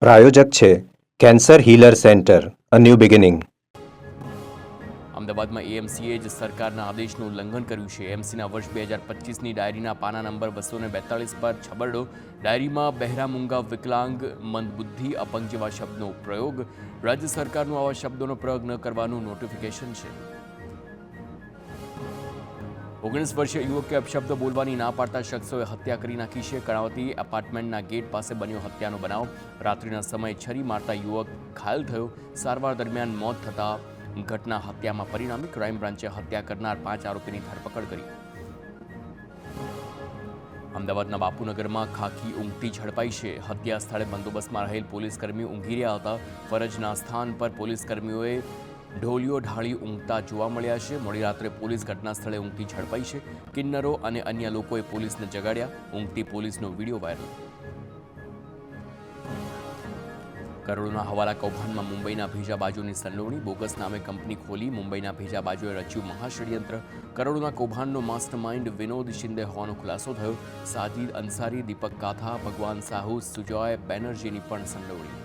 પ્રાયોજક છે cancer healer centre a new beginning. અમદાવાદમાં એએમસીએ જ સરકારના આદેશનું ઉલ્લંઘન કર્યું છે. એએમસીના વર્ષ 2025ની ડાયરીના પાના નંબર 242 પર છબરડો. ડાયરીમાં બહેરા, મૂંગા, વિકલાંગ, મંદબુદ્ધિ, અપંગ જેવા શબ્દનો પ્રયોગ. રાજ્ય સરકારનું આવા શબ્દોનો પ્રયોગ ન કરવાનું નોટિફિકેશન છે. 19 વર્ષીય યુવકે અપશબ્દ બોલવાની ના પાડતા શખ્સોએ હત્યા કરી નાખી છે. કર્ણાવતી એપાર્ટમેન્ટના ગેટ પાસે બન્યો હત્યાનો બનાવ. રાત્રિના સમયે છરી મારતા યુવક ઘાયલ થયો. સારવાર દરમિયાન મોત થતા ઘટના હત્યામાં પરિણામી. ક્રાઇમ બ્રાન્ચે હત્યા કરનાર 5 આરોપીની ધરપકડ કરી. અમદાવાદના બાપુનગરમાં ખાખી ઊંઘતી ઝડપાઈ છે. હત્યા સ્થળે બંદોબસ્તમાં રહેલ પોલીસકર્મીઓ ઊંઘી રહ્યા હતા. ફરજના સ્થાન પર પોલીસકર્મીઓએ ઢોલિયો ઢાળી ઊંઘતા જોવા મળ્યા છે. મોડી રાત્રે પોલીસ ઘટના સ્થળે ઊંઘતી ઝડપાઈ છે. કિન્નરો અને અન્ય લોકોએ પોલીસને જગાડ્યા. ઊંઘતી પોલીસનો વિડીયો વાયરલ. કરોડોના હવાલા કૌભાંડમાં મુંબઈના ભેજા બાજુની સંડોવણી. બોગસ નામે કંપની ખોલી મુંબઈના ભેજા બાજુએ રચ્યું મહાષડયંત્ર. કરોડોના કૌભાંડનો માસ્ટરમાઇન્ડ વિનોદ શિંદે હોવાનો ખુલાસો થયો. સાજિદ અંસારી, દીપક કાથા, ભગવાન સાહુ, સુજોય બેનર્જીની પણ સંડોવણી.